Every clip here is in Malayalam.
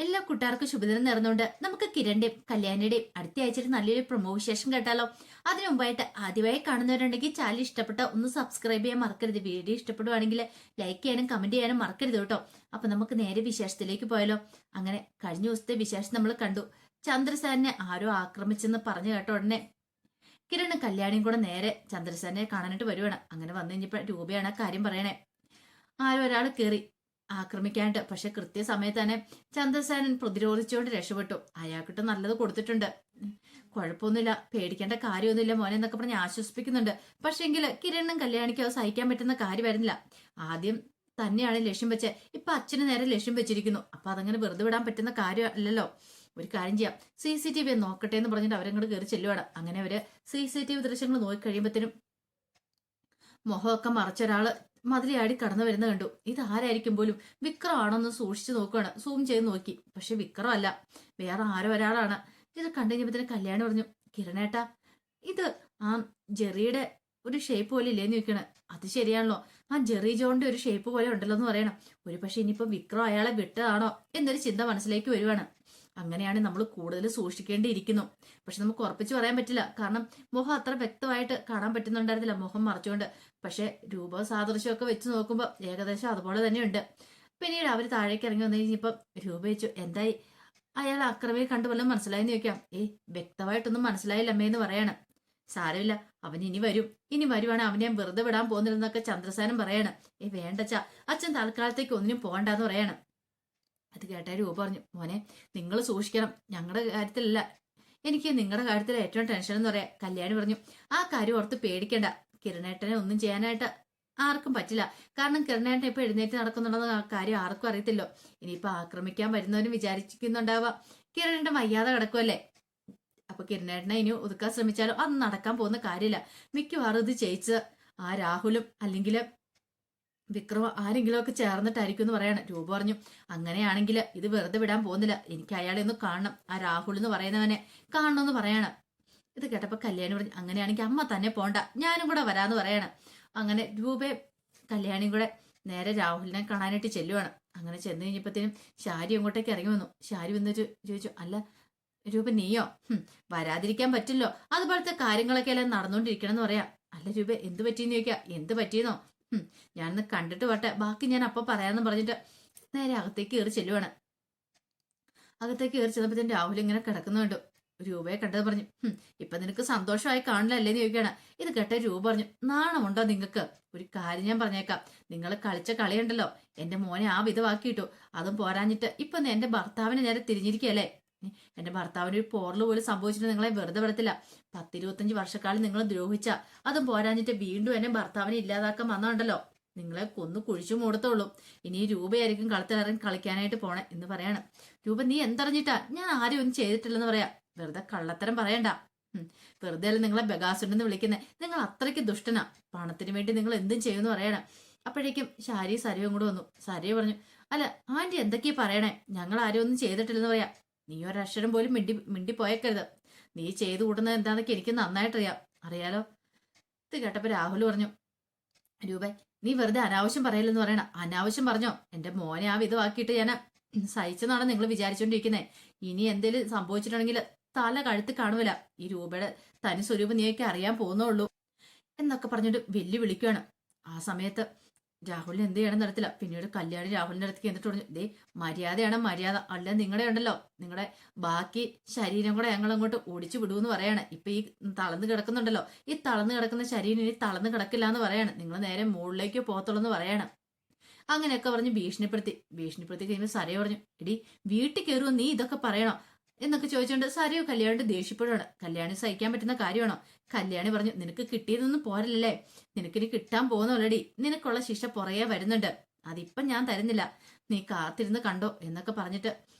എല്ലാ കൂട്ടുകാർക്കും ശുഭദിനം നേർന്നുകൊണ്ട് നമുക്ക് കിരണിന്റെയും കല്യാണിയുടെയും അടുത്ത ആഴ്ചയിൽ നല്ലൊരു പ്രൊമോ വിശേഷം കേട്ടാലോ. അതിനു മുമ്പായിട്ട് ആദ്യമായി കാണുന്നവരുണ്ടെങ്കിൽ ചാനൽ ഇഷ്ടപ്പെട്ട ഒന്ന് സബ്സ്ക്രൈബ് ചെയ്യാൻ മറക്കരുത്. വീഡിയോ ഇഷ്ടപ്പെടുവാണെങ്കിൽ ലൈക്ക് ചെയ്യാനും കമന്റ് ചെയ്യാനും മറക്കരുത് കേട്ടോ. അപ്പൊ നമുക്ക് നേരെ വിശേഷത്തിലേക്ക് പോയാലോ. അങ്ങനെ കഴിഞ്ഞ ദിവസത്തെ വിശേഷം നമ്മൾ കണ്ടു. ചന്ദ്രസേനെ ആരോ ആക്രമിച്ചെന്ന് പറഞ്ഞു കേട്ട ഉടനെ കിരണും കല്യാണിയും കൂടെ നേരെ ചന്ദ്രസേനെ കാണാനായിട്ട് വരുവാണ്. അങ്ങനെ വന്നു കഴിഞ്ഞപ്പോ രൂപയാണ് ആ കാര്യം പറയണേ. ആരോ ഒരാൾ കയറി ആക്രമിക്കാണ്ട്, പക്ഷെ കൃത്യസമയത്ത് തന്നെ ചന്ദ്രസേനൻ പ്രതിരോധിച്ചുകൊണ്ട് രക്ഷപ്പെട്ടു. അയാൾക്കിട്ട് നല്ലത് കൊടുത്തിട്ടുണ്ട്. കുഴപ്പമൊന്നുമില്ല, പേടിക്കേണ്ട കാര്യമൊന്നുമില്ല മോനെ എന്നൊക്കെ പറഞ്ഞ് ആശ്വസിപ്പിക്കുന്നുണ്ട്. പക്ഷെങ്കിൽ കിരണും കല്യാണിക്കും അത് സഹിക്കാൻ പറ്റുന്ന കാര്യമായിരുന്നില്ല. ആദ്യം തന്നെയാണ് ലക്ഷ്യം വെച്ച്, ഇപ്പൊ അച്ഛന് നേരെ ലക്ഷ്യം വെച്ചിരിക്കുന്നു. അപ്പൊ അതങ്ങനെ വെറുതെ വിടാൻ പറ്റുന്ന കാര്യമല്ലല്ലോ. ഒരു കാര്യം ചെയ്യാം, CCTV നോക്കട്ടെ എന്ന് പറഞ്ഞിട്ട് അവരങ്ങോട്ട് കയറി ചെല്ലുവാണ്. അങ്ങനെ അവര് CCTV ദൃശ്യങ്ങൾ നോക്കി കഴിയുമ്പത്തേനും മുഖമൊക്കെ മറച്ചൊരാള് മതിലിയാടി കടന്നു വരുന്ന കണ്ടു. ഇതാരായിരിക്കും പോലും. വിക്രം ആണോന്ന് സൂക്ഷിച്ചു നോക്കുകയാണ്. സൂം ചെയ്ത് നോക്കി, പക്ഷെ വിക്രം അല്ല, വേറെ ആരോ ഒരാളാണ്. ഇത് കണ്ടു കഴിഞ്ഞപ്പോ കല്യാണി പറഞ്ഞു, കിരണേട്ടാ ഇത് ആ ജെറിയുടെ ഒരു ഷേപ്പ് പോലെ ഇല്ലേന്ന് ചോദിക്കണ. അത് ശരിയാണല്ലോ, ആ ജെറി ജോണിന്റെ ഒരു ഷേപ്പ് പോലെ ഉണ്ടല്ലോ എന്ന് പറയണം. ഒരു പക്ഷെ ഇനിയിപ്പോ വിക്രം അയാളെ വിട്ടതാണോ എന്നൊരു ചിന്ത മനസ്സിലേക്ക് വരുവാണ്. അങ്ങനെയാണ് നമ്മൾ കൂടുതൽ സൂക്ഷിക്കേണ്ടിയിരിക്കുന്നു. പക്ഷെ നമുക്ക് ഉറപ്പിച്ച് പറയാൻ പറ്റില്ല, കാരണം മുഖം അത്ര വ്യക്തമായിട്ട് കാണാൻ പറ്റുന്നുണ്ടായിരുന്നില്ല, മുഖം മറച്ചുകൊണ്ട്. പക്ഷെ രൂപ സാദൃശ്യമൊക്കെ വെച്ച് നോക്കുമ്പോൾ ഏകദേശം അതുപോലെ തന്നെയുണ്ട്. പിന്നീട് അവർ താഴേക്ക് ഇറങ്ങി വന്നു കഴിഞ്ഞപ്പോ രൂപ വെച്ചു, എന്തായി അയാൾ അക്രമിയെ കണ്ടു വല്ലതും മനസ്സിലായെന്ന് ചോദിക്കാം. വ്യക്തമായിട്ടൊന്നും മനസ്സിലായില്ല അമ്മയെന്ന് പറയാണ്. സാരമില്ല, അവൻ ഇനി വരും, ഇനി വരുവാണ്, അവനെ ഞാൻ വെറുതെ വിടാൻ പോകുന്നില്ലെന്നൊക്കെ ചന്ദ്രസേനൻ പറയാണ്. വേണ്ടച്ചാ, അച്ഛൻ തൽക്കാലത്തേക്ക് ഒന്നിനും പോകണ്ടെന്ന് പറയാണ്. അത് കേട്ട രൂപ പറഞ്ഞു, മോനെ നിങ്ങൾ സൂക്ഷിക്കണം, ഞങ്ങളുടെ കാര്യത്തിലല്ല, എനിക്ക് നിങ്ങളുടെ കാര്യത്തിൽ ഏറ്റവും ടെൻഷൻ എന്ന് പറയാം. കല്യാണി പറഞ്ഞു, ആ കാര്യം ഓർത്ത് പേടിക്കണ്ട, കിരണേട്ടനെ ഒന്നും ചെയ്യാനായിട്ട് ആർക്കും പറ്റില്ല. കാരണം കിരണേട്ടൻ ഇപ്പൊ എഴുന്നേറ്റ് നടക്കുന്നുണ്ടെന്ന് ആ കാര്യം ആർക്കും അറിയത്തില്ലോ. ഇനിയിപ്പൊ ആക്രമിക്കാൻ വരുന്നവരും വിചാരിക്കുന്നുണ്ടാവുക കിരണേട്ടൻ വയ്യാതെ കിടക്കുമല്ലേ. അപ്പൊ കിരണേട്ടനെ ഇനി ഒതുക്കാൻ ശ്രമിച്ചാലും അത് നടക്കാൻ പോകുന്ന കാര്യമില്ല. മിക്കവാറും ഇത് ചെയ്യിച്ച് ആ രാഹുലും അല്ലെങ്കിൽ വിക്രം ആരെങ്കിലും ഒക്കെ ചേർന്നിട്ടായിരിക്കും എന്ന് പറയാണ്. രൂപ പറഞ്ഞു, അങ്ങനെയാണെങ്കിൽ ഇത് വെറുതെ വിടാൻ പോകുന്നില്ല, എനിക്ക് അയാളെ ഒന്ന് കാണണം, ആ രാഹുൽ എന്ന് പറയുന്നവനെ കാണണമെന്ന് പറയാണ്. ഇത് കേട്ടപ്പോ കല്യാണി പറഞ്ഞു, അങ്ങനെയാണെങ്കിൽ അമ്മ തന്നെ പോണ്ട, ഞാനും കൂടെ വരാന്ന് പറയാണ്. അങ്ങനെ രൂപയും കല്യാണിയും കൂടെ നേരെ രാഹുലിനെ കാണാനായിട്ട് ചെല്ലുവാണ്. അങ്ങനെ ചെന്ന് കഴിഞ്ഞപ്പോഴത്തേനും ശാരി അങ്ങോട്ടേക്ക് ഇറങ്ങി വന്നു. ശാരി വന്നിട്ട് ചോദിച്ചു, അല്ല രൂപ നീയോ? വരാതിരിക്കാൻ പറ്റില്ലോ, അതുപോലത്തെ കാര്യങ്ങളൊക്കെ എല്ലാം നടന്നുകൊണ്ടിരിക്കണം എന്ന് പറയാം. അല്ല രൂപ എന്ത് പറ്റിയെന്ന് ചോദിക്കാം. എന്ത് പറ്റിയെന്നോ? ഞാനൊന്ന് കണ്ടിട്ട് വട്ടെ, ബാക്കി ഞാൻ അപ്പൊ പറയാന്ന് പറഞ്ഞിട്ട് നേരെ അകത്തേക്ക് കയറി ചെല്ലുവാണ്. അകത്തേക്ക് കയറി ചെന്നപ്പോഴത്തേനും രാഹുൽ ഇങ്ങനെ കിടക്കുന്നു കണ്ടു. രൂപയെ കണ്ടത് പറഞ്ഞു, ഇപ്പൊ നിനക്ക് സന്തോഷമായി കാണില്ലല്ലേന്ന് ചോദിക്കുകയാണ്. ഇത് കേട്ട രൂപ പറഞ്ഞു, നാണമുണ്ടോ നിങ്ങൾക്ക്? ഒരു കാര്യം ഞാൻ പറഞ്ഞേക്കാം, നിങ്ങൾ കളിച്ച കളിയുണ്ടല്ലോ, എന്റെ മോനെ ആ വിധമാക്കിയിട്ടു. അതും പോരാഞ്ഞിട്ട് ഇപ്പൊ എന്റെ ഭർത്താവിനെ നേരെ തിരിഞ്ഞിരിക്കുകയല്ലേ. എന്റെ ഭർത്താവിന് ഒരു പോറല് പോലും സംഭവിച്ചിട്ട് നിങ്ങളെ വെറുതെ വിടത്തില്ല. 10-25 വർഷക്കാലം നിങ്ങൾ ദ്രോഹിച്ച, അതും പോരാഞ്ഞിട്ട് വീണ്ടും എന്നെ ഭർത്താവിനെ ഇല്ലാതാക്കാൻ വന്നോണ്ടല്ലോ, നിങ്ങളെ കൊന്നു കുഴിച്ചു മൂടത്തുള്ളൂ. ഇനി രൂപയായിരിക്കും കളത്തിലിറങ്ങി കളിക്കാനായിട്ട് പോണേ എന്ന് പറയാണ്. രൂപ, നീ എന്തറിഞ്ഞിട്ടാ? ഞാൻ ആരും ഒന്നും ചെയ്തിട്ടില്ലെന്ന് പറയാം. വെറുതെ കള്ളത്തരം പറയണ്ട. വെറുതെ അല്ല നിങ്ങളെ ബഗാസുണ്ടെന്ന് വിളിക്കുന്നേ, നിങ്ങൾ അത്രയ്ക്ക് ദുഷ്ടനാ. പണത്തിന് വേണ്ടി നിങ്ങൾ എന്തും ചെയ്യുമെന്ന് പറയണം. അപ്പോഴേക്കും ശാരി സരയും കൂടെ വന്നു. സരയ പറഞ്ഞു, അല്ല ആന്റി എന്തൊക്കെയാ പറയണേ, ഞങ്ങൾ ആരും ഒന്നും ചെയ്തിട്ടില്ലെന്ന് പറയാം. നീ ഒരക്ഷരം പോലും മിണ്ടി പോയേക്കരുത്. നീ ചെയ്തു കൂട്ടുന്നത് എന്താന്നൊക്കെ എനിക്ക് നന്നായിട്ടറിയാം, അറിയാലോ. ഇത് കേട്ടപ്പോ രാഹുൽ പറഞ്ഞു, രൂപ നീ വെറുതെ അനാവശ്യം പറയലെന്ന് പറയണ. അനാവശ്യം പറഞ്ഞോ? എന്റെ മോനെ ആ വിധമാക്കിയിട്ട് ഞാൻ സഹിച്ചെന്നാണ് നിങ്ങൾ വിചാരിച്ചോണ്ടിരിക്കുന്നത്. ഇനി എന്തേലും സംഭവിച്ചിട്ടുണ്ടെങ്കിൽ തല കഴുത്ത് കാണുമല്ല. ഈ രൂപയുടെ തനി സ്വരൂപം നീയൊക്കെ അറിയാൻ പോകുന്നുള്ളൂ എന്നൊക്കെ പറഞ്ഞിട്ട് വെല്ലുവിളിക്കുകയാണ്. ആ സമയത്ത് രാഹുലിന് എന്ത് ചെയ്യണം നടത്തില്ല. പിന്നീട് കല്യാണി രാഹുലിന്റെ അടുത്തേക്ക് എന്നിട്ട് പറഞ്ഞു, ദേ മര്യാദയാണ് മര്യാദ, അല്ല നിങ്ങളുടെ ഉണ്ടല്ലോ, നിങ്ങളുടെ ബാക്കി ശരീരം കൂടെ ഞങ്ങൾ അങ്ങോട്ട് ഓടിച്ചു വിടുമെന്ന് പറയാണ്. ഇപ്പൊ ഈ തളർന്ന് കിടക്കുന്നുണ്ടല്ലോ, ഈ തളർന്ന് കിടക്കുന്ന ശരീരം ഇനി തളർന്ന് കിടക്കില്ല എന്ന് പറയാണ്. നിങ്ങൾ നേരെ മുകളിലേക്ക് പോകത്തുള്ളൂ എന്ന് പറയാണ്. അങ്ങനെയൊക്കെ പറഞ്ഞ് ഭീഷണിപ്പെടുത്തി കഴിയുമ്പോൾ സരയ പറഞ്ഞു, എടി വീട്ടിൽ കയറുമോ നീ ഇതൊക്കെ പറയണോ എന്നൊക്കെ ചോദിച്ചുകൊണ്ട് സരയോ കല്യാണിട്ട് ദേഷ്യപ്പെടുകയാണ്. കല്യാണി സഹിക്കാൻ പറ്റുന്ന കാര്യമാണോ? കല്യാണി പറഞ്ഞു, നിനക്ക് കിട്ടിയതൊന്നും പോരല്ലേ, നിനക്കിനി കിട്ടാൻ പോകുന്നോളടി, നിനക്കുള്ള ശിക്ഷ പുറകെ വരുന്നുണ്ട്, അതിപ്പം ഞാൻ തരുന്നില്ല, നീ കാത്തിരുന്ന് കണ്ടോ എന്നൊക്കെ പറഞ്ഞിട്ട്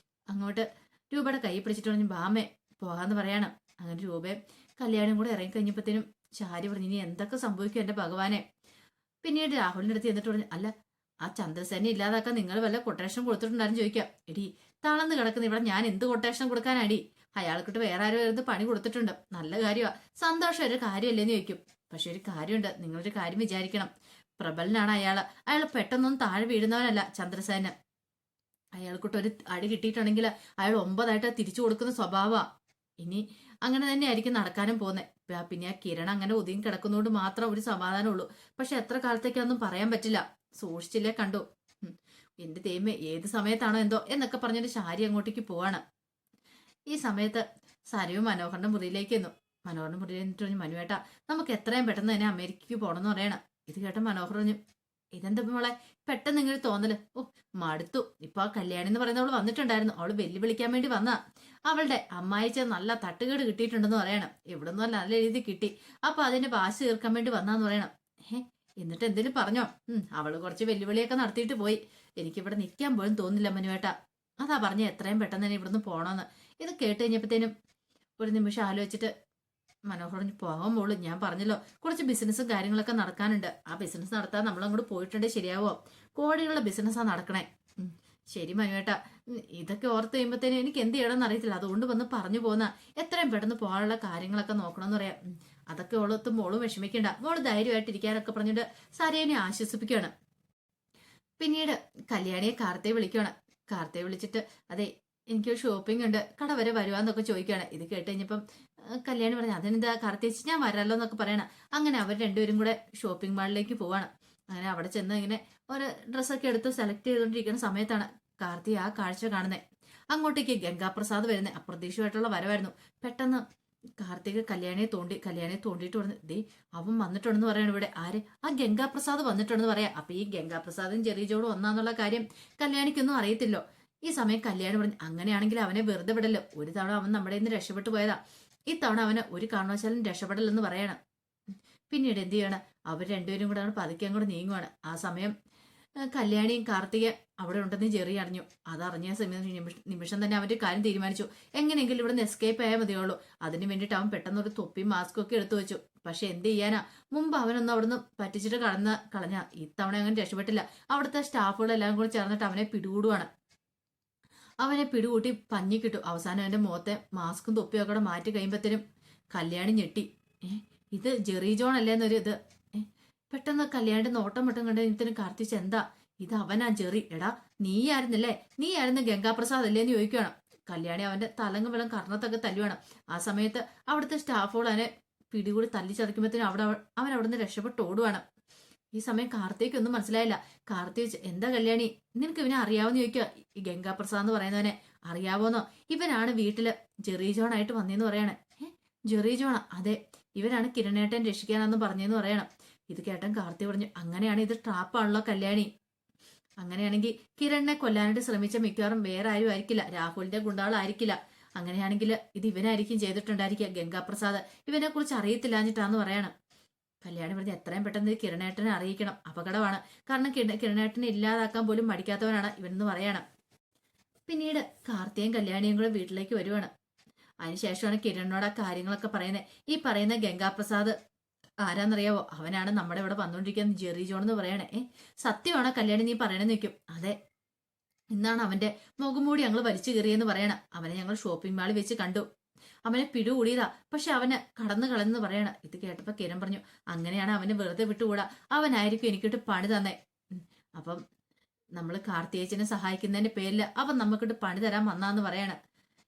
അങ്ങോട്ട് രൂപയുടെ കൈ പിടിച്ചിട്ട് പറഞ്ഞു, ബാമേ പോകാന്ന് പറയാണ്. അങ്ങനെ രൂപയും കല്യാണിയും കൂടെ ഇറങ്ങിക്കഴിഞ്ഞപ്പോഴത്തേനും ശാരി പറഞ്ഞു, ഇനി എന്തൊക്കെ സംഭവിക്കും എന്റെ ഭഗവാനെ. പിന്നീട് രാഹുലിന്റെ അടുത്ത് എന്നിട്ട് പറഞ്ഞു, അല്ല ആ ചന്ദ്രസേനെ ഇല്ലാതാക്കാൻ നിങ്ങൾ വല്ല കൊട്ടേഷൻ കൊടുത്തിട്ടുണ്ടായിരുന്നു ചോദിക്കാം. എടി തളർന്ന് കിടക്കുന്ന ഇവിടെ ഞാൻ എന്ത് കൊട്ടേഷൻ കൊടുക്കാനടി? അയാൾക്കിട്ട് വേറെ ആരും വരുന്നത് പണി കൊടുത്തിട്ടുണ്ട്, നല്ല കാര്യമാ, സന്തോഷം ഒരു കാര്യമല്ലേന്ന് ചോദിക്കും. പക്ഷെ ഒരു കാര്യമുണ്ട്, നിങ്ങളൊരു കാര്യം വിചാരിക്കണം, പ്രബലനാണ് അയാള് പെട്ടെന്നൊന്നും താഴെ വീഴുന്നവനല്ല ചന്ദ്രസേന. അയാൾക്കിട്ട് ഒരു അടി കിട്ടിയിട്ടുണ്ടെങ്കിൽ അയാൾ 9 തിരിച്ചു കൊടുക്കുന്ന സ്വഭാവമാ. ഇനി അങ്ങനെ തന്നെ ആയിരിക്കും നടക്കാനും പോകുന്നത്. പിന്നെ ആ കിരൺ അങ്ങനെ ഒതുങ്ങി കിടക്കുന്നതുകൊണ്ട് മാത്രം ഒരു സമാധാനമുള്ളൂ. പക്ഷെ എത്ര കാലത്തേക്കൊന്നും പറയാൻ പറ്റില്ല. സൂക്ഷിച്ചില്ലേ കണ്ടു. എന്റെ ദൈവമേ, ഏത് സമയത്താണോ എന്തോ എന്നൊക്കെ പറഞ്ഞിട്ട് ശാരി അങ്ങോട്ടേക്ക് പോവാണ്. ഈ സമയത്ത് സരയും മനോഹറിന്റെ മുറിയിലേക്ക് എന്നു. മനോഹറിന്റെ മുറിയിൽ എന്നിട്ട് പറഞ്ഞു, മനുവേട്ടാ നമുക്ക് എത്രയും പെട്ടെന്ന് തന്നെ അമേരിക്കക്ക് പോകണമെന്ന് പറയണം. ഇത് കേട്ട മനോഹർ പറഞ്ഞു, ഇതെന്താ മോളെ പെട്ടെന്ന് ഇങ്ങനെ തോന്നല്? ഓ, മടുത്തു. ഇപ്പൊ ആ കല്യാണി എന്ന് പറയുന്നവള് വന്നിട്ടുണ്ടായിരുന്നു. അവള് വെല്ലുവിളിക്കാൻ വേണ്ടി വന്നാ. അവളുടെ അമ്മായിച്ച നല്ല തട്ടുകേട് കിട്ടിയിട്ടുണ്ടെന്ന് പറയണം. എവിടെ നിന്നല്ല നല്ല രീതി കിട്ടി. അപ്പൊ അതിന്റെ വാശി തീർക്കാൻ വേണ്ടി വന്നാന്ന് പറയണം. എന്നിട്ട് എന്തേലും പറഞ്ഞോ? അവള് കുറച്ച് വെല്ലുവിളിയൊക്കെ നടത്തിയിട്ട് പോയി. എനിക്കിവിടെ നിൽക്കാൻ പോലും തോന്നില്ല മനുവേട്ട. അതാ പറഞ്ഞ എത്രയും പെട്ടെന്ന് തന്നെ ഇവിടുന്ന് പോണോന്ന്. ഇത് കേട്ട് കഴിഞ്ഞപ്പോഴത്തേനും ഒരു നിമിഷം ആലോചിച്ചിട്ട് മനോഹർ പോകാൻ പോളൂ. ഞാൻ പറഞ്ഞല്ലോ കുറച്ച് ബിസിനസ്സും കാര്യങ്ങളൊക്കെ നടക്കാനുണ്ട്. ആ ബിസിനസ് നടത്താൻ നമ്മളങ്ങോട്ട് പോയിട്ടുണ്ടേ ശരിയാവോ? കോടികളുടെ ബിസിനസ്സാ നടക്കണേ. ശരി മനുവേട്ട, ഇതൊക്കെ ഓർത്ത് കഴിയുമ്പോഴത്തേനും എനിക്ക് എന്ത് ചെയ്യണമെന്ന് അറിയത്തില്ല. അതുകൊണ്ട് വന്ന് പറഞ്ഞു പോന്ന എത്രയും പെട്ടെന്ന് പോകാനുള്ള കാര്യങ്ങളൊക്കെ നോക്കണമെന്ന് പറയാം. അതൊക്കെ ഓളത്ത് മോളും വിഷമിക്കണ്ട, മോള് ധൈര്യമായിട്ടിരിക്കാനൊക്കെ പറഞ്ഞിട്ട് സരേനെ ആശ്വസിപ്പിക്കുകയാണ്. പിന്നീട് കല്യാണിയെ കാർത്തയെ വിളിക്കുകയാണ്. കാർത്തയെ വിളിച്ചിട്ട്, അതെ എനിക്കൊരു ഷോപ്പിംഗ് ഉണ്ട്, കട വരെ വരുവാന്നൊക്കെ ചോദിക്കുകയാണ്. ഇത് കേട്ട് കഴിഞ്ഞപ്പം കല്യാണി പറഞ്ഞു, അതെന്താ കാർത്തേച്ചി, ഞാൻ വരാമല്ലോ എന്നൊക്കെ പറയണം. അങ്ങനെ അവർ രണ്ടുപേരും കൂടെ ഷോപ്പിംഗ് മാളിലേക്ക് പോവാണ്. അങ്ങനെ അവിടെ ചെന്ന് ഇങ്ങനെ ഒരു ഡ്രസ്സൊക്കെ എടുത്ത് സെലക്ട് ചെയ്തുകൊണ്ടിരിക്കുന്ന സമയത്താണ് കാർത്തി ആ കാഴ്ച കാണുന്നത്. അങ്ങോട്ടേക്ക് ഗംഗാപ്രസാദ് വരുന്നത് അപ്രതീക്ഷിതമായിട്ടുള്ള വരവായിരുന്നു. പെട്ടെന്ന് കാർത്തിക് കല്യാണിയെ തോണ്ടിയിട്ട് പറഞ്ഞു, ദേ അവൻ വന്നിട്ടുണ്ടെന്ന് പറയണം. ഇവിടെ ആര്? ആ ഗംഗാപ്രസാദ് വന്നിട്ടുണ്ടെന്ന് പറയാം. അപ്പൊ ഈ ഗംഗാപ്രസാദും ജെറിജോടും ഒന്നാന്നുള്ള കാര്യം കല്യാണിക്കൊന്നും അറിയത്തില്ലോ. ഈ സമയം കല്യാണി പറഞ്ഞു, അങ്ങനെയാണെങ്കിൽ അവനെ വെറുതെ വിടല്ലോ. ഒരു തവണ അവൻ നമ്മുടെ ഇന്ന് രക്ഷപ്പെട്ടു പോയതാ. ഇത്തവണ അവന് ഒരു കാരണവശാലും രക്ഷപ്പെടലെന്ന് പറയണം. പിന്നീട് എന്ത് ചെയ്യണം, അവർ രണ്ടുപേരും കൂടെ പതുക്കെ അങ്ങോട്ട് നീങ്ങുവാണ്. ആ സമയം കല്യാണിയും കാർത്തിക അവിടെ ഉണ്ടെന്ന് ജെറി അറിഞ്ഞു. അതറിഞ്ഞ സമയം നിമിഷം തന്നെ അവന്റെ കാര്യം തീരുമാനിച്ചു. എങ്ങനെയെങ്കിലും ഇവിടെ നിന്ന് എസ്കേപ്പ് ആയാൽ മതിയുള്ളൂ. അതിന് വേണ്ടിയിട്ട് അവൻ പെട്ടെന്ന് ഒരു തൊപ്പിയും മാസ്കും ഒക്കെ എടുത്തു വെച്ചു. പക്ഷെ എന്ത് ചെയ്യാനാ, മുമ്പ് അവനൊന്നും അവിടുന്ന് പറ്റിച്ചിട്ട് കളഞ്ഞ ഇത്തവണ അങ്ങനെ രക്ഷപ്പെട്ടില്ല. അവിടുത്തെ സ്റ്റാഫുകളെല്ലാം കൂടി ചേർന്നിട്ട് അവനെ പിടികൂടുവാണ്. അവനെ പിടികൂട്ടി പഞ്ഞി കിട്ടു. അവസാനം അവന്റെ മുഖത്തെ മാസ്കും തൊപ്പിയൊക്കെ കൂടെ മാറ്റി കഴിയുമ്പത്തേനും കല്യാണി ഞെട്ടി. ഇത് ജെറി ജോൺ അല്ലേന്നൊരു ഇത്. പെട്ടെന്ന് കല്യാണിന്റെ നോട്ടം മട്ടും കണ്ടതിന് കാർത്തിച്ച്, എന്താ ഇത്? അവനാ ജെറി. എടാ നീയായിരുന്നല്ലേ? നീയായിരുന്നു ഗംഗാപ്രസാദ് അല്ലേന്ന് ചോദിക്കുകയാണ്. കല്യാണി അവന്റെ തലങ്ങും വെള്ളം കർണത്തൊക്കെ തല്ലുവാണ്. ആ സമയത്ത് അവിടുത്തെ സ്റ്റാഫുകൾ അവനെ പിടികൂടി തല്ലി ചതയ്ക്കുമ്പോഴത്തേനും അവൻ അവിടുന്ന് രക്ഷപ്പെട്ട് ഓടുവാണ്. ഈ സമയം കാർത്തിക്കൊന്നും മനസ്സിലായില്ല. കാർത്തിക്, എന്താ കല്യാണി, നിനക്ക് ഇവനെ അറിയാവോന്ന് ചോദിക്കുക. ഈ ഗംഗാപ്രസാദ് എന്ന് പറയുന്നവനെ അറിയാവോന്നോ? ഇവനാണ് വീട്ടില് ജെറി ജോൺ ആയിട്ട് വന്നേന്ന് പറയണേ. ജെറി ജോണാ? അതെ, ഇവനാണ് കിരണേട്ടൻ രക്ഷിക്കാനെന്ന് പറഞ്ഞെന്ന് പറയണം. ഇത് കേട്ടൻ കാർത്തി പറഞ്ഞു, അങ്ങനെയാണ് ഇത് ട്രാപ്പാണല്ലോ കല്യാണി. അങ്ങനെയാണെങ്കിൽ കിരണിനെ കൊല്ലാനായിട്ട് ശ്രമിച്ച മിക്കവാറും വേറെ ആരും ആയിരിക്കില്ല, രാഹുലിന്റെ ഗുണ്ടാളായിരിക്കില്ല. അങ്ങനെയാണെങ്കിൽ ഇത് ഇവനായിരിക്കും ചെയ്തിട്ടുണ്ടായിരിക്കുക. ഗംഗാപ്രസാദ് ഇവനെ കുറിച്ച് അറിയത്തില്ലാഞ്ഞിട്ടാന്ന് പറയണം. കല്യാണി പറഞ്ഞ്, എത്രയും പെട്ടെന്ന് കിരണേട്ടനെ അറിയിക്കണം, അപകടമാണ്. കാരണം കിരണേട്ടനെ ഇല്ലാതാക്കാൻ പോലും മടിക്കാത്തവനാണ് ഇവനെന്ന് പറയണം. പിന്നീട് കാർത്തിയും കല്യാണിയും കൂടെ വീട്ടിലേക്ക് വരുവാണ്. അതിനുശേഷമാണ് കിരണിനോട് ആ കാര്യങ്ങളൊക്കെ പറയുന്നത്. ഈ പറയുന്ന ഗംഗാപ്രസാദ് ആരാന്നറിയാവോ? അവനാണ് നമ്മുടെ ഇവിടെ വന്നോണ്ടിരിക്കുന്ന ജെറി ജോൺ എന്ന് പറയണേ. സത്യമാണോ കല്യാണി നീ പറയണെന്ന് നിൽക്കും. അതെ, ഇന്നാണ് അവന്റെ മുഖംമൂടി ഞങ്ങൾ വലിച്ചു കയറിയെന്ന് പറയണം. അവനെ ഞങ്ങൾ ഷോപ്പിംഗ് മാളിൽ വെച്ച് കണ്ടു. അവനെ പിടികൂടിയതാ, പക്ഷെ അവന് കടന്നു കളഞ്ഞെന്ന് പറയണം. ഇത് കേട്ടപ്പോ കിരൺ പറഞ്ഞു, അങ്ങനെയാണ് അവന് വെറുതെ വിട്ടുകൂടാ, അവനായിരിക്കും എനിക്കിട്ട് പണി തന്നെ. അപ്പം നമ്മൾ കാർത്തിയേച്ചനെ സഹായിക്കുന്നതിന്റെ പേരിൽ അവൻ നമുക്കിട്ട് പണി തരാൻ വന്നാന്ന് പറയണം.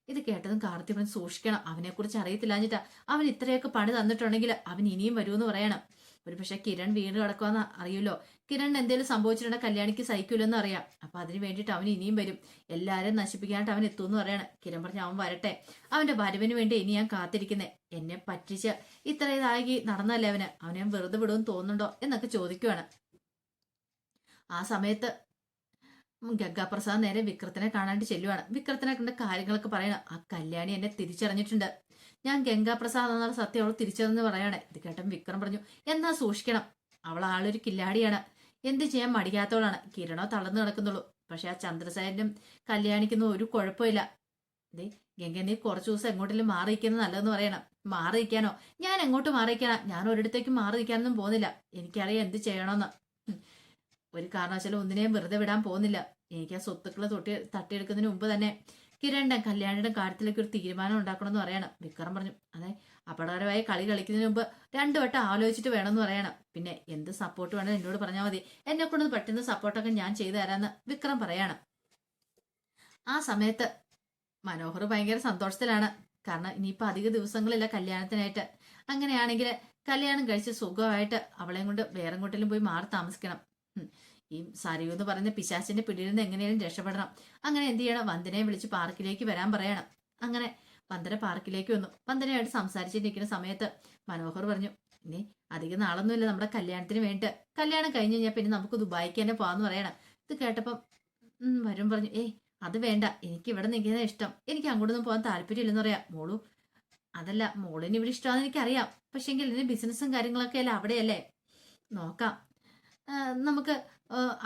ഇത് കേട്ടതും കാർത്തി പറഞ്ഞ്, സൂക്ഷിക്കണം, അവനെ കുറിച്ച് അറിയത്തില്ലാഞ്ഞിട്ടാ. അവൻ ഇത്രയൊക്കെ പണി തന്നിട്ടുണ്ടെങ്കിൽ അവൻ ഇനിയും വരുമെന്ന് പറയണം. ഒരു പക്ഷെ കിരൺ വീണ് കിടക്കുമെന്ന് അറിയുമല്ലോ. കിരൺ എന്തെങ്കിലും സംഭവിച്ചിട്ടുണ്ടെങ്കിൽ കല്യാണിക്ക് സഹിക്കൂലെന്ന് അറിയാം. അപ്പൊ അതിന് വേണ്ടിയിട്ട് അവൻ ഇനിയും വരും, എല്ലാരും നശിപ്പിക്കാനായിട്ട് അവൻ എത്തുമെന്ന് പറയണം. കിരൺ പറഞ്ഞ, അവൻ വരട്ടെ, അവന്റെ വരവിന് വേണ്ടി ഇനി ഞാൻ കാത്തിരിക്കുന്നേ. എന്നെ പറ്റിച്ച് ഇത്ര ഇതായി നടന്നല്ലേ അവനെ ഞാൻ വെറുതെ വിടുമെന്ന് തോന്നുന്നുണ്ടോ എന്നൊക്കെ ചോദിക്കുവാണ്. ആ സമയത്ത് ഗംഗാപ്രസാദ് നേരെ വിക്രത്തിനെ കാണാണ്ട് ചെല്ലുവാണ്. വിക്രത്തിനെ കണ്ട കാര്യങ്ങളൊക്കെ പറയണം. ആ കല്യാണി എന്നെ തിരിച്ചറിഞ്ഞിട്ടുണ്ട്, ഞാൻ ഗംഗാപ്രസാദ് എന്നുള്ള സത്യം അവൾ തിരിച്ചറിഞ്ഞെന്ന് പറയണേ. ഇത് കേട്ടൻ വിക്രം പറഞ്ഞു, എന്നാ സൂക്ഷിക്കണം, അവൾ ആളൊരു കില്ലാടിയാണ്, എന്ത് ചെയ്യാൻ മടിക്കാത്തവളാണ്. കിരണോ തളർന്നു കിടക്കുന്നുള്ളൂ. പക്ഷെ ആ ചന്ദ്രസേനും കല്യാണിക്കൊന്നും ഒരു കുഴപ്പമില്ല. ദേ ഗംഗ, നീ കുറച്ചു ദിവസം എങ്ങോട്ടെങ്കിലും മാറിയിരിക്കുന്നത് നല്ലതെന്ന് പറയണം. മാറിയിരിക്കാനോ? ഞാൻ എങ്ങോട്ട് മാറിയിരിക്കാനാ? ഞാൻ ഒരിടത്തേക്ക് മാറിയിരിക്കാനൊന്നും പോകുന്നില്ല. എനിക്കറിയാം എന്ത് ചെയ്യണമെന്ന്. ഒരു കാരണവശാലും ഒന്നിനെയും വെറുതെ വിടാൻ പോകുന്നില്ല. എനിക്ക് ആ സ്വത്തുക്കള് തട്ടിയെടുക്കുന്നതിന് മുമ്പ് തന്നെ കിരണിന്റെ കല്യാണിയുടെ കാര്യത്തിലേക്ക് ഒരു തീരുമാനം ഉണ്ടാക്കണമെന്ന് പറയണം. വിക്രം പറഞ്ഞു, അതെ, അപകടകരമായ കളി കളിക്കുന്നതിന് മുമ്പ് 2 വട്ടം ആലോചിച്ചിട്ട് വേണമെന്ന് പറയണം. പിന്നെ എന്ത് സപ്പോർട്ട് വേണം എന്നോട് പറഞ്ഞാൽ മതി, എന്നെ കൊണ്ട് പറ്റുന്ന സപ്പോർട്ടൊക്കെ ഞാൻ ചെയ്തു തരാമെന്ന് വിക്രം പറയാണ്. ആ സമയത്ത് മനോഹർ ഭയങ്കര സന്തോഷത്തിലാണ്. കാരണം ഇനിയിപ്പോൾ അധിക ദിവസങ്ങളില്ല കല്യാണത്തിനായിട്ട്. അങ്ങനെയാണെങ്കിൽ കല്യാണം കഴിച്ച് സുഖമായിട്ട് അവളെയും കൊണ്ട് വേറെ എങ്ങോട്ടെങ്കിലും പോയി മാറി താമസിക്കണം. ഈ സരയു എന്ന് പറയുന്ന പിശാചിന്റെ പിടിയിൽ നിന്ന് എങ്ങനെയും രക്ഷപ്പെടണം. അങ്ങനെ എന്ത് ചെയ്യണം, വന്ദനയെ വിളിച്ച് പാർക്കിലേക്ക് വരാൻ പറയണം. അങ്ങനെ വന്ദന പാർക്കിലേക്ക് വന്നു. വന്ദനയായിട്ട് സംസാരിച്ചിരിക്കുന്ന സമയത്ത് മനോഹർ പറഞ്ഞു, ഇനി അധികം നാളൊന്നുമില്ല നമ്മുടെ കല്യാണത്തിന് വേണ്ടിട്ട്. കല്യാണം കഴിഞ്ഞ് കഴിഞ്ഞാൽ പിന്നെ നമുക്ക് ദുബായിക്ക് തന്നെ പോകാന്ന് പറയണം. ഇത് കേട്ടപ്പം വരും പറഞ്ഞു, അത് വേണ്ട, എനിക്ക് ഇവിടെ നിൽക്കുന്ന ഇഷ്ടം, എനിക്ക് അങ്ങോട്ടൊന്നും പോകാൻ താല്പര്യമില്ലെന്ന് പറയാം. മോളു അതല്ല, മോളിന് ഇവിടെ ഇഷ്ടമാണെന്ന് എനിക്കറിയാം, പക്ഷെങ്കിൽ ഇതിന് ബിസിനസ്സും കാര്യങ്ങളൊക്കെ അല്ല അവിടെയല്ലേ, നോക്കാം, നമുക്ക്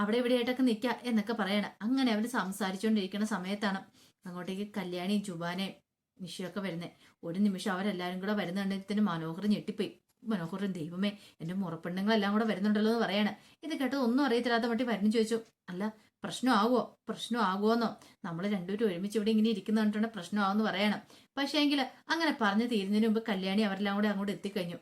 അവിടെ ഇവിടെയായിട്ടൊക്കെ നിൽക്കാം എന്നൊക്കെ പറയണം. അങ്ങനെ അവർ സംസാരിച്ചുകൊണ്ടിരിക്കുന്ന സമയത്താണ് അങ്ങോട്ടേക്ക് കല്യാണിയും ജുബാനയും നിഷയൊക്കെ വരുന്നത്. ഒരു നിമിഷം അവരെല്ലാവരും കൂടെ വരുന്നുണ്ടെങ്കിൽ മനോഹർ ഞെട്ടിപ്പോയി. മനോഹറും ദൈവമേ, എൻ്റെ മുറപ്പെണ്ണുങ്ങളെല്ലാം കൂടെ വരുന്നുണ്ടല്ലോ എന്ന് പറയാണ്. ഇത് കേട്ടത് ഒന്നും അറിയത്തില്ലാത്ത മട്ടി വരുന്നു ചോദിച്ചു, അല്ല പ്രശ്നമാകുമോന്നോ, നമ്മൾ രണ്ടുപേരും ഒരുമിച്ച് ഇവിടെ ഇങ്ങനെ ഇരിക്കുന്ന കണ്ടിട്ടുണ്ട് പ്രശ്നമാകുമെന്ന് പറയണം. പക്ഷേ എങ്കിൽ അങ്ങനെ പറഞ്ഞു തീരുന്നതിന് മുമ്പ് കല്യാണി അവരെല്ലാം കൂടെ അങ്ങോട്ട് എത്തിക്കഴിഞ്ഞു.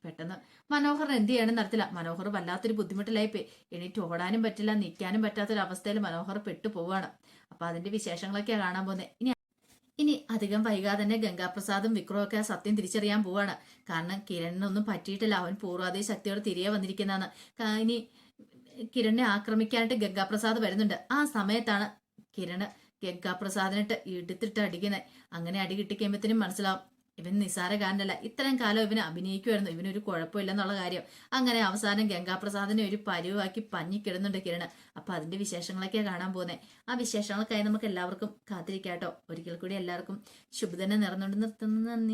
പെട്ടെന്ന് മനോഹറിന് എന്ത് ചെയ്യണമെന്ന് അറിയത്തില്ല. മനോഹർ വല്ലാത്തൊരു ബുദ്ധിമുട്ടിലായിപ്പോയി. എണീറ്റ് ഓടാനും പറ്റില്ല, നിൽക്കാനും പറ്റാത്തൊരവസ്ഥയിൽ മനോഹർ പെട്ടുപോവാണ്. അപ്പൊ അതിന്റെ വിശേഷങ്ങളൊക്കെയാണ് കാണാൻ പോകുന്നത്. ഇനി അധികം വൈകാതെ തന്നെ ഗംഗാപ്രസാദും വിക്രവും ഒക്കെ ആ സത്യം തിരിച്ചറിയാൻ പോവാണ്. കാരണം കിരണിനൊന്നും പറ്റിയിട്ടില്ല, അവൻ പൂർവാധിക ശക്തിയോടെ തിരികെ വന്നിരിക്കുന്നതാണ്. ഇനി കിരണിനെ ആക്രമിക്കാനായിട്ട് ഗംഗാപ്രസാദ് വരുന്നുണ്ട്. ആ സമയത്താണ് കിരണ് ഗംഗാപ്രസാദിനിട്ട് എടുത്തിട്ട് അടിക്കുന്നത്. അങ്ങനെ അടി കിട്ടിക്കഴിയുമ്പത്തിനും മനസ്സിലാവും ഇവൻ നിസ്സാരകാരനല്ല, ഇത്രയും കാലം ഇവന് അഭിനയിക്കുമായിരുന്നു, ഇവനൊരു കുഴപ്പമില്ലെന്നുള്ള കാര്യം. അങ്ങനെ അവസാനം ഗംഗാപ്രസാദിനെ ഒരു പരുവാക്കി പഞ്ഞിക്കിടുന്നുണ്ട് കിരണ്. അപ്പൊ അതിന്റെ വിശേഷങ്ങളൊക്കെയാണ് കാണാൻ പോകുന്നത്. ആ വിശേഷങ്ങൾക്കായി നമുക്ക് എല്ലാവർക്കും കാത്തിരിക്കാട്ടോ. ഒരിക്കൽ കൂടി എല്ലാവർക്കും ശുഭദിനം നേർന്നുകൊണ്ട് നിർത്തുന്നു. നന്ദി.